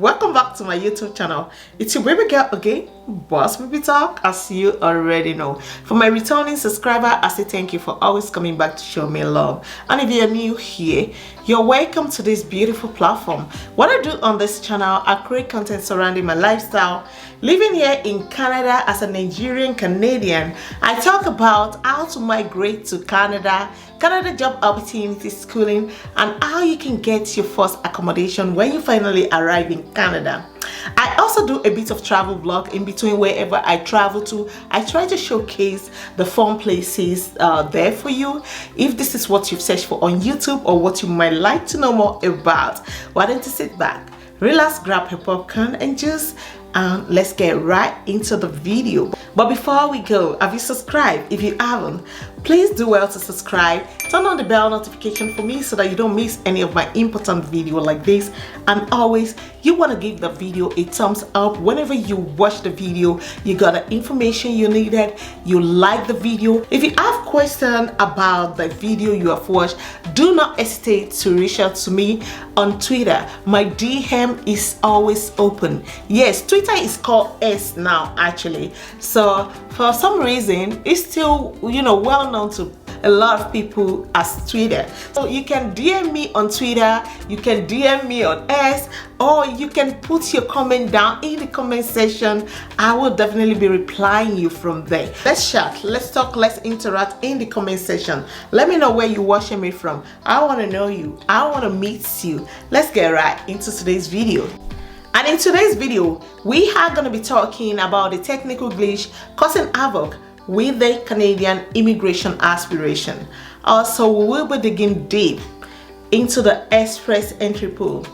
welcome back to my YouTube channel. It's your baby girl again, Boss Baby Talk, as you already know. For my returning subscriber, I say thank you for always coming back to show me love. And if you're new here, you're welcome to this beautiful platform. What I do on this channel, I create content surrounding my lifestyle. Living here in Canada as a Nigerian Canadian, I talk about how to migrate to Canada job opportunities, schooling, and how you can get your first accommodation when you finally arrive in Canada. I also do a bit of travel vlog in between wherever I travel to. I try to showcase the fun places there for you. If this is what you've searched for on YouTube or what you might like to know more about, why don't you sit back, relax, grab your popcorn and juice, and let's get right into the video. But before we go, have you subscribed? If you haven't, please do well to subscribe, turn on the bell notification for me so that you don't miss any of my important video like this. And always, you want to give the video a thumbs up whenever you watch the video. You got the information you needed, you like the video. If you have questions about the video you have watched, do not hesitate to reach out to me on Twitter. My DM is always open. Yes, Twitter is called S now actually, so for some reason it's still, well known to a lot of people as Twitter. So you can DM me on Twitter, you can DM me on S, or you can put your comment down in the comment section. I will definitely be replying you from there. Let's chat, let's talk, let's interact in the comment section. Let me know where you're watching me from. I want to know you, I want to meet you. Let's get right into today's video. And in today's video, we are going to be talking about the technical glitch causing havoc with the Canadian immigration aspiration. Also, we will be digging deep into the express entry pool.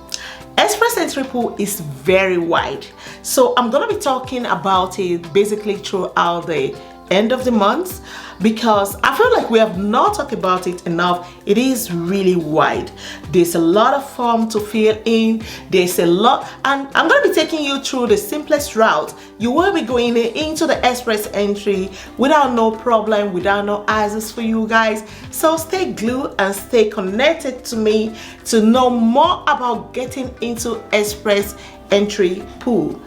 Express entry pool is very wide, so I'm going to be talking about it basically throughout the end of the month, because I feel like we have not talked about it enough. It is really wide. There's a lot of form to fill in. There's a lot, and I'm going to be taking you through the simplest route. You will be going into the express entry without no problem, without no hassles for you guys. So stay glued and stay connected to me to know more about getting into express entry pool.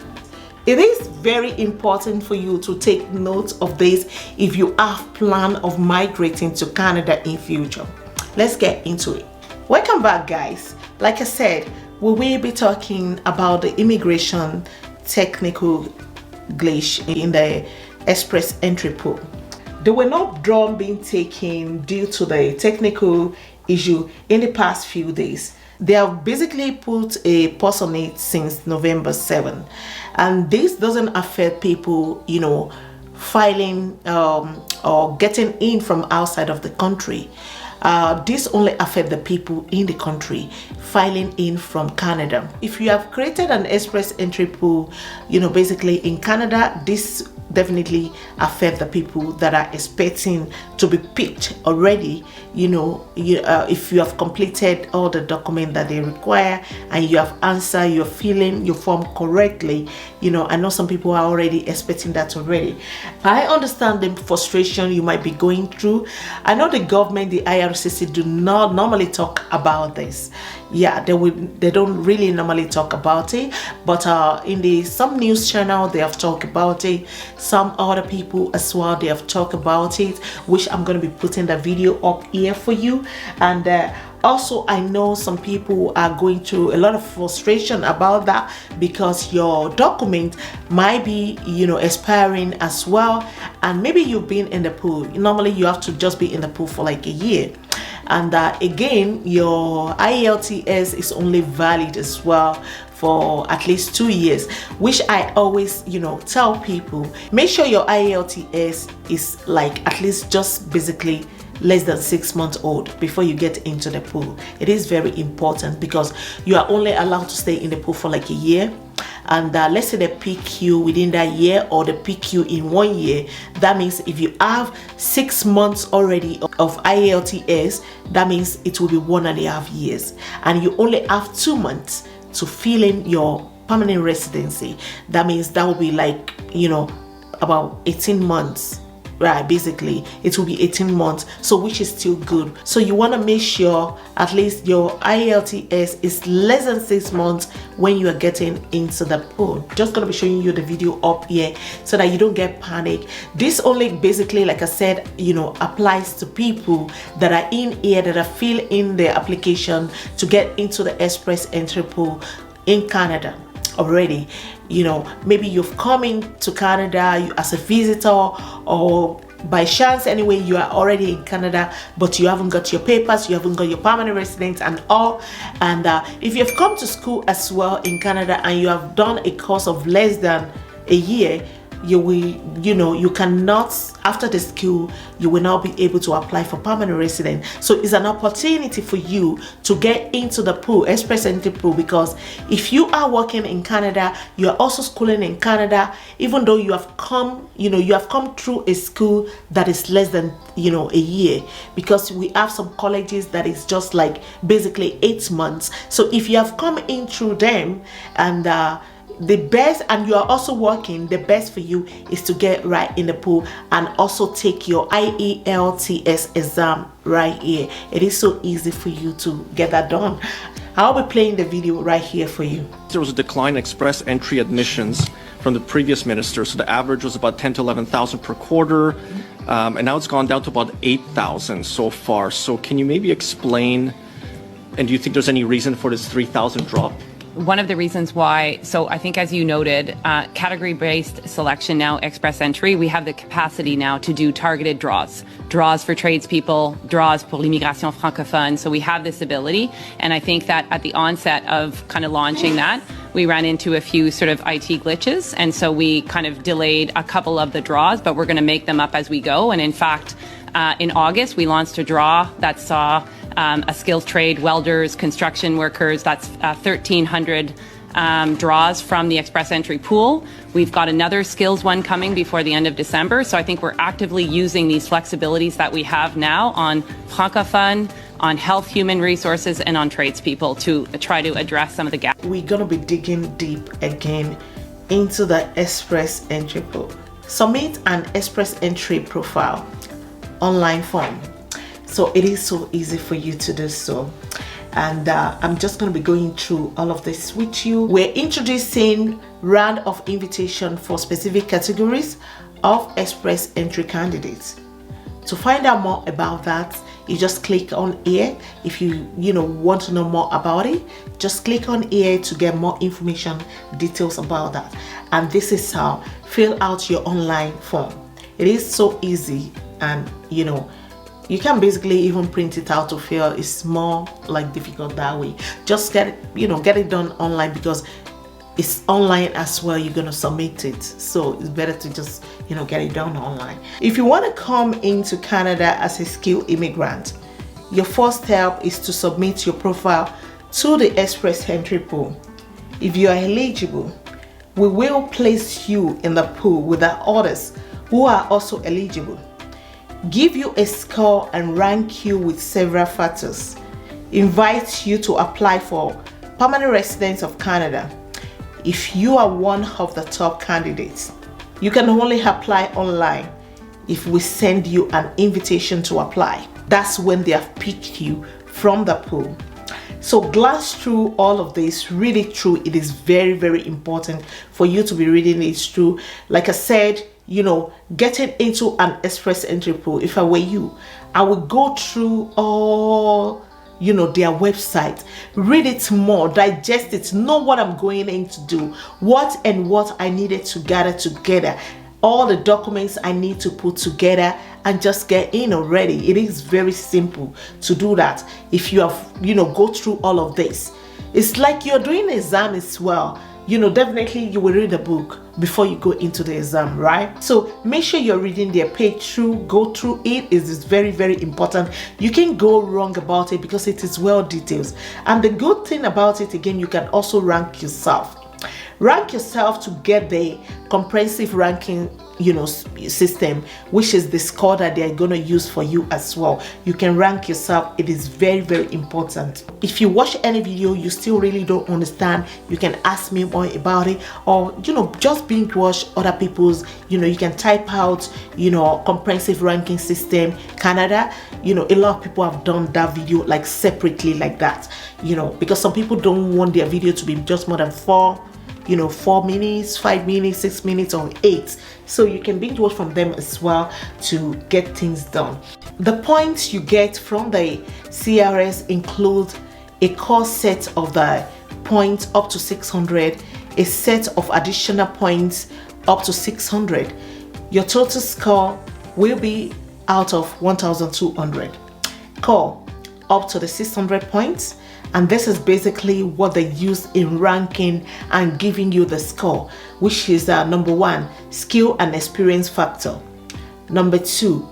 It is very important for you to take note of this if you have plan of migrating to Canada in future. Let's get into it. Welcome back, guys. Like I said, we will be talking about the immigration technical glitch in the express entry pool. There were no draw being taken due to the technical issue in the past few days. They have basically put a pause on it since November 7, and this doesn't affect people, filing or getting in from outside of the country. This only affects the people in the country filing in from Canada. If you have created an express entry pool, basically in Canada, this definitely affect the people that are expecting to be picked already. If you have completed all the documents that they require and you have answered, you're filling your form correctly. I know some people are already expecting that already. I understand the frustration you might be going through. I know the government, the IRCC, do not normally talk about this. Yeah, they don't really normally talk about it, but in some news channel they have talked about it. Some other people as well, they have talked about it, which I'm going to be putting the video up here for you. And also, I know some people are going through a lot of frustration about that, because your document might be expiring as well, and maybe you've been in the pool. Normally you have to just be in the pool for like a year, and again your IELTS is only valid as well for at least 2 years, which I always tell people, make sure your IELTS is like at least just basically less than 6 months old before you get into the pool. It is very important, because you are only allowed to stay in the pool for like a year, and let's say they pick you within that year or they pick you in 1 year. That means if you have 6 months already of IELTS, that means it will be 1.5 years, and you only have 2 months to fill in your permanent residency. That means that will be like about 18 months right? Basically it will be 18 months, so which is still good. So you want to make sure at least your IELTS is less than 6 months when you are getting into the pool. Just gonna be showing you the video up here so that you don't get panic. This only basically, like I said, you know, applies to people that are in here, that are filling their application to get into the express entry pool in Canada already. You know, maybe you've come into Canada as a visitor, or by chance anyway you are already in Canada but you haven't got your papers, you haven't got your permanent residence and all. And if you've come to school as well in Canada and you have done a course of less than a year, you will, you know, you cannot, after the school, you will not be able to apply for permanent residence. So it's an opportunity for you to get into the pool, express entry pool, because if you are working in Canada, you are also schooling in Canada, even though you have come, you know, you have come through a school that is less than, you know, a year, because we have some colleges that is just like basically 8 months. So if you have come in through them and the best, and you are also working, the best for you is to get right in the pool and also take your IELTS exam right here. It is so easy for you to get that done. I'll be playing the video right here for you. There was a decline in express entry admissions from the previous minister, so the average was about 10 to 11,000 per quarter, and now it's gone down to about 8,000 so far. So can you maybe explain, and do you think there's any reason for this 3,000 drop? One of the reasons why, so I think as you noted, category-based selection now, express entry, we have the capacity now to do targeted draws for tradespeople, draws pour l'immigration francophone. So we have this ability. And I think that at the onset of kind of launching that, we ran into a few sort of IT glitches. And so we kind of delayed a couple of the draws, but we're going to make them up as we go. And in fact, in August, we launched a draw that saw a skilled trade, welders, construction workers. That's 1,300 draws from the express entry pool. We've got another skills one coming before the end of December. So I think we're actively using these flexibilities that we have now on francophone, on health, human resources, and on tradespeople to try to address some of the gaps. We're going to be digging deep again into the express entry pool. Submit an express entry profile online form. So it is so easy for you to do so. And I'm just going to be going through all of this with you. We're introducing round of invitation for specific categories of express entry candidates. To find out more about that, you just click on here. If you want to know more about it, just click on here to get more information, details about that. And this is how fill out your online form. It is so easy, and you can basically even print it out to fill. It's more like difficult that way. Just get it done online, because it's online as well. You're gonna submit it, so it's better to just get it done online. If you want to come into Canada as a skilled immigrant, your first step is to submit your profile to the express entry pool. If you are eligible, we will place you in the pool with the others who are also eligible, give you a score and rank you with several factors, invite you to apply for permanent residence of Canada. If you are one of the top candidates, you can only apply online if we send you an invitation to apply. That's when they have picked you from the pool. So glance through all of this, read it through. It is very, very important for you to be reading it through. Like I said, getting into an express entry pool, if I were you, I would go through all their website, read it more, digest it, know what I'm going in to do, what I needed to gather together, all the documents I need to put together, and just get in already. It is very simple to do that. If you have go through all of this, it's like you're doing an exam as well. Definitely you will read a book before you go into the exam, right? So make sure you're reading their page through, go through it. It is very, very important. You can go wrong about it because it is well detailed. And the good thing about it, again, you can also rank yourself. Rank yourself to get the comprehensive ranking, system, which is the score that they're going to use for you as well. You can rank yourself. It is very, very important. If you watch any video you still really don't understand, you can ask me more about it, or just binge watch other people's. You can type out comprehensive ranking system Canada. A lot of people have done that video like separately like that, because some people don't want their video to be just more than 4 minutes, 5 minutes, 6 minutes, or 8. So you can binge watch from them as well to get things done. The points you get from the CRS include a core set of the points up to 600, a set of additional points up to 600. Your total score will be out of 1,200. Core up to the 600 points. And this is basically what they use in ranking and giving you the score, which is number 1, skill and experience factor. Number 2,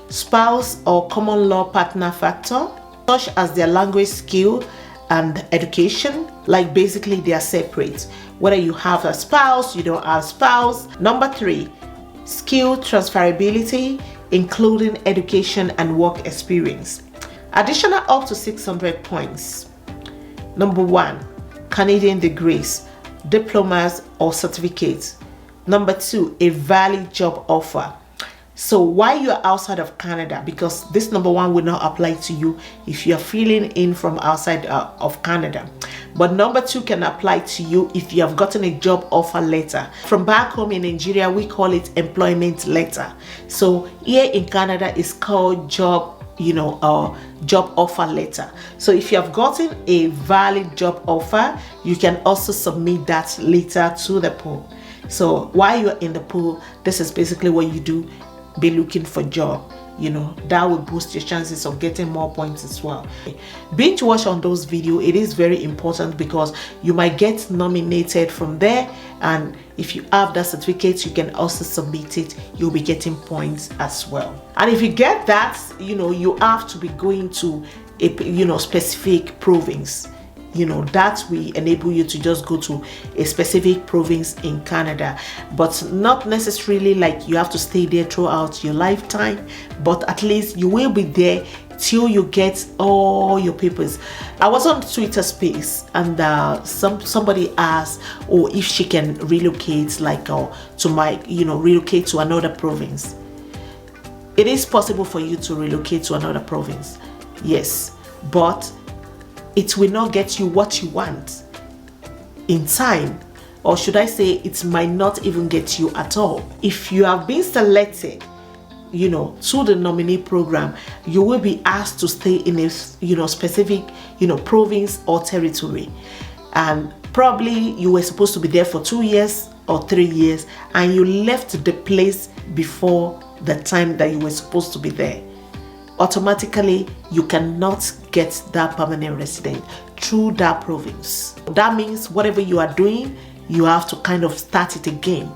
spouse or common law partner factor, such as their language skill and education. Like basically they are separate, whether you have a spouse, you don't have a spouse. Number 3, skill transferability, including education and work experience. Additional up to 600 points. Number 1, Canadian degrees, diplomas or certificates. Number 2, a valid job offer. So while you're outside of Canada, because this number 1 will not apply to you if you're filling in from outside of Canada, but number 2 can apply to you if you have gotten a job offer letter. From back home in Nigeria, we call it employment letter. So here in Canada, it's called job offer letter. So if you have gotten a valid job offer, you can also submit that later to the pool. So while you're in the pool, this is basically what you do. Be looking for job. That will boost your chances of getting more points as well. Binge watch on those videos. It is very important because you might get nominated from there, and if you have that certificate, you can also submit it. You'll be getting points as well. And if you get that, you have to be going to a specific province. That will enable you to just go to a specific province in Canada, but not necessarily like you have to stay there throughout your lifetime, but at least you will be there till you get all your papers. I was on Twitter space, and somebody asked, if she can relocate, relocate to another province. It is possible for you to relocate to another province, yes, but it will not get you what you want in time, or should I say it might not even get you at all. If you have been selected to the nominee program, you will be asked to stay in a specific province or territory, and probably you were supposed to be there for 2 years or 3 years, and you left the place before the time that you were supposed to be there. Automatically you cannot get that permanent resident through that province. That means whatever you are doing, you have to kind of start it again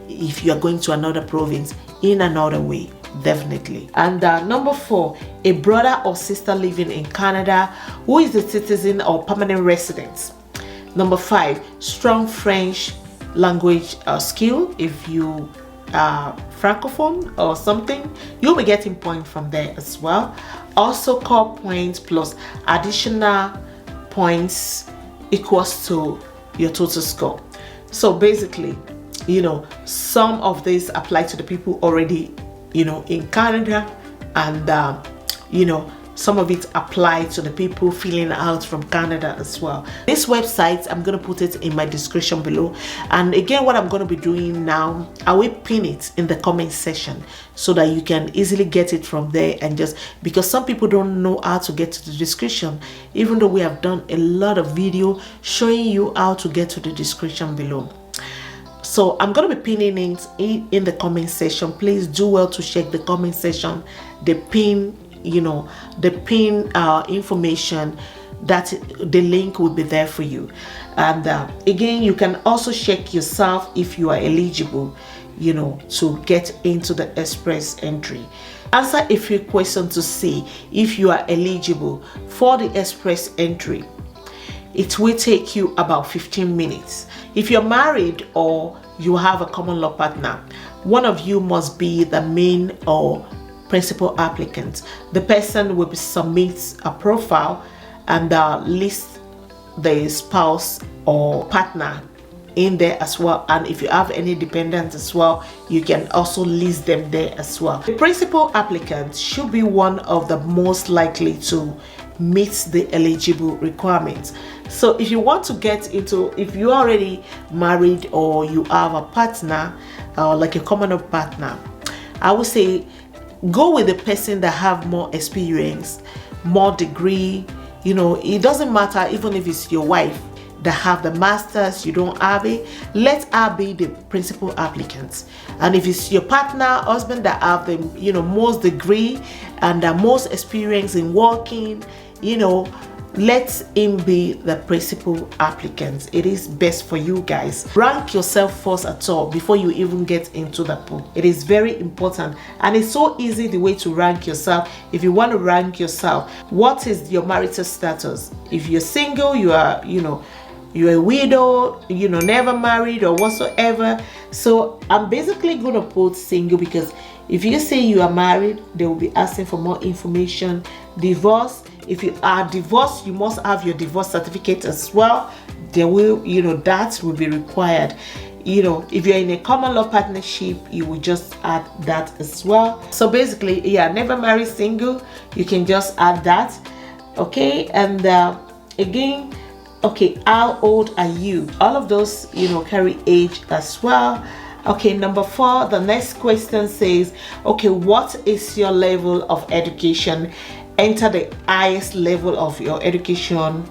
if you are going to another province in another way, definitely. And number 4, a brother or sister living in Canada who is a citizen or permanent resident. Number 5, strong French language skill. If you francophone or something, you'll be getting points from there as well. Also, core points plus additional points equals to your total score. So basically, some of these apply to the people already in Canada, and some of it apply to the people filling out from Canada as well. This website, I'm going to put it in my description below. And again, what I'm going to be doing now, I will pin it in the comment section so that you can easily get it from there. And just because some people don't know how to get to the description, even though we have done a lot of video showing you how to get to the description below. So I'm going to be pinning it in the comment section. Please do well to check the comment section, the pin information, that the link will be there for you. And again, you can also check yourself if you are eligible to get into the express entry. Answer a few questions to see if you are eligible for the express entry. it will take you about 15 minutes. If you're married or you have a common law partner, one of you must be the main or principal applicant. The person will submit a profile and list the spouse or partner in there as well, and if you have any dependents as well, you can also list them there as well. The principal applicant should be one of the most likely to meet the eligible requirements. So if you want to get into, if you're already married or you have a partner, like a common partner, I would say go with the person that have more experience, more degree. You know, it doesn't matter even if it's your wife that have the masters, you don't have it, let her be the principal applicant. And if it's your partner, husband that have the, you know, most degree and the most experience in working, you know, let him be the principal applicant. It is best for you guys. Rank yourself first at all before you even get into the pool. It is very important, and it's so easy the way to rank yourself. If you want to rank yourself, what is your marital status? If you're single, you are, you know, you're a widow, you know, never married or whatsoever. So I'm basically going to put single, because if you say you are married, they will be asking for more information. Divorce, if you are divorced, you must have your divorce certificate as well. There will, you know, that will be required. You know, if you're in a common law partnership, you will just add that as well. So basically, yeah, never married, single, you can just add that. Okay, and again, okay, how old are you? All of those, you know, carry age as well. Okay, number 4, the next question says, okay, what is your level of education? Enter the highest level of your education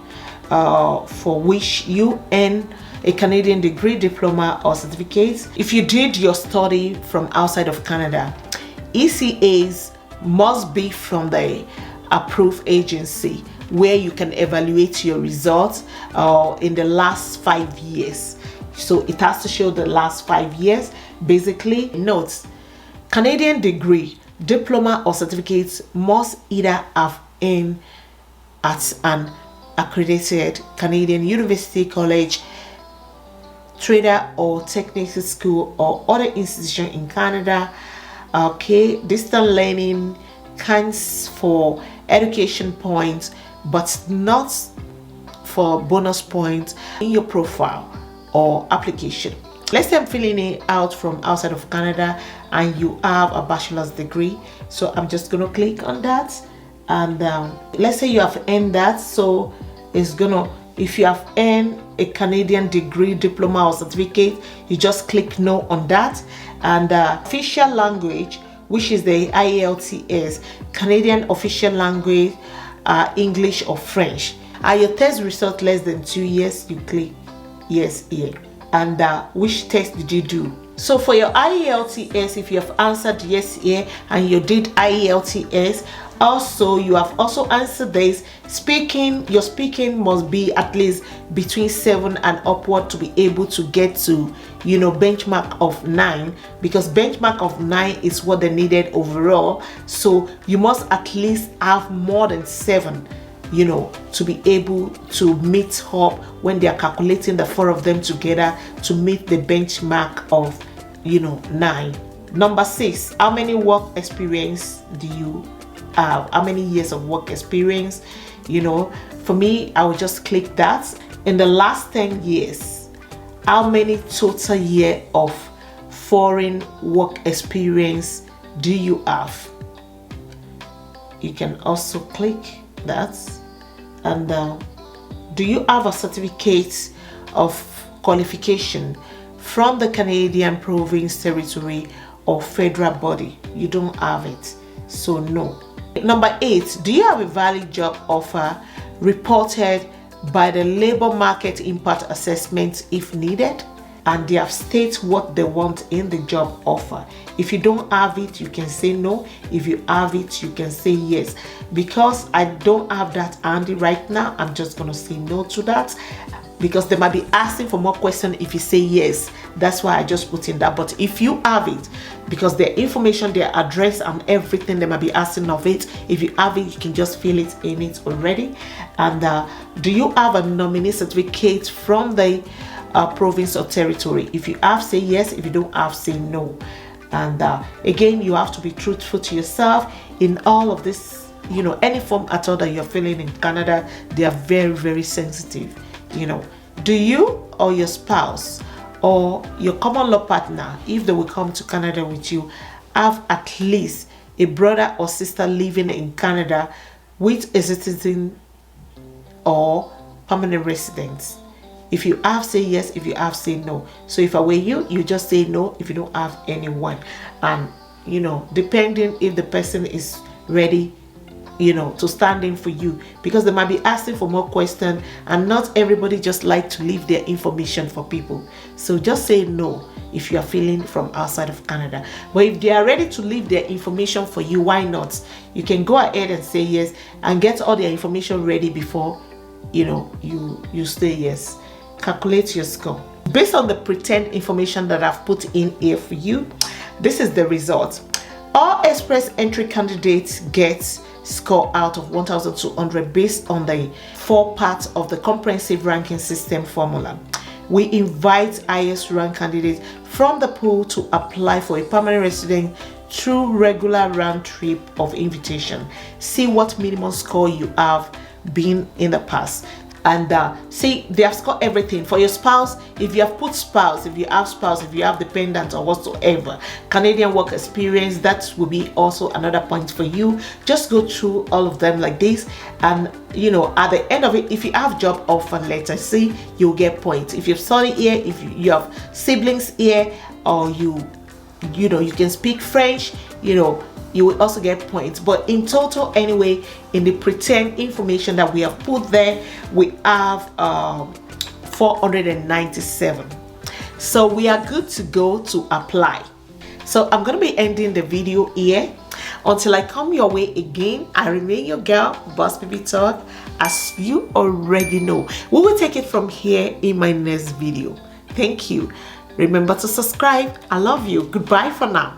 for which you earn a Canadian degree, diploma, or certificate. If you did your study from outside of Canada, ECAs must be from the approved agency where you can evaluate your results in the last 5 years. So it has to show the last 5 years. Basically, notes, Canadian degree, diploma, or certificates must either have earned at an accredited Canadian university, college, trader, or technical school, or other institution in Canada. Okay, distant learning counts for education points, but not for bonus points in your profile or application. Let's say I'm filling it out from outside of Canada and you have a bachelor's degree. So I'm just going to click on that, and let's say you have earned that. So it's gonna, if you have earned a Canadian degree, diploma, or certificate, you just click no on that. And official language, which is the IELTS, Canadian official language, English or French. Are your test result less than 2 years? You click yes here. And which test did you do? So for your IELTS, if you have answered yes here and you did IELTS, also you have also answered this, your speaking must be at least between 7 and upward to be able to get to, you know, benchmark of 9, because benchmark of 9 is what they needed overall. So you must at least have more than 7, you know, to be able to meet up when they are calculating the 4 of them together to meet the benchmark of, you know, 9. Number 6, how many work experience do you have? How many years of work experience? You know, for me, I will just click that. In the last 10 years, how many total year of foreign work experience do you have? You can also click that. And do you have a certificate of qualification from the Canadian province, territory, or federal body? You don't have it, so no. Number 8, do you have a valid job offer reported by the labor market impact assessment if needed? And they have stated what they want in the job offer. If you don't have it, you can say no. If you have it, you can say yes. Because I don't have that handy right now, I'm just going to say no to that. because they might be asking for more questions if you say yes. That's why I just put in that. But if you have it, because their information, their address and everything, they might be asking of it. If you have it, you can just fill it in it already. And do you have a nominee certificate from the province or territory? If you have, say yes. If you don't have, say no. And again, you have to be truthful to yourself in all of this. You know, any form at all that you're filling in Canada, they are very, very sensitive. You know, do you or your spouse or your common law partner, if they will come to Canada with you, have at least a brother or sister living in Canada with a citizen or permanent residence? If you have, say yes. If you have, say no. So if I were you, you just say no if you don't have anyone. And you know, depending if the person is ready, you know, to stand in for you, because they might be asking for more questions, and not everybody just like to leave their information for people. So just say no if you are feeling from outside of Canada. But if they are ready to leave their information for you, why not? You can go ahead and say yes and get all their information ready before, you know, you say yes. Calculate your score based on the pretend information that I've put in here for you. This is the result. All express entry candidates get score out of 1,200 based on the 4 parts of the comprehensive ranking system formula. We invite highest rank candidates from the pool to apply for a permanent residence through regular round trip of invitation. See what minimum score you have been in the past. And see, they have scored everything. For your spouse, if you have put spouse, if you have dependent or whatsoever, Canadian work experience, that will be also another point for you. Just go through all of them like this, and you know, at the end of it, if you have job offer letter, see, you'll get points. If you've studied here, if you have siblings here, or you know, you can speak French, you know, you will also get points. But in total anyway, in the pretend information that we have put there, we have 497. So we are good to go to apply. So I'm going to be ending the video here. Until I come your way again, I remain your girl, Boss Baby Talk. As you already know, we will take it from here in my next video. Thank you. Remember to subscribe. I love you. Goodbye for now.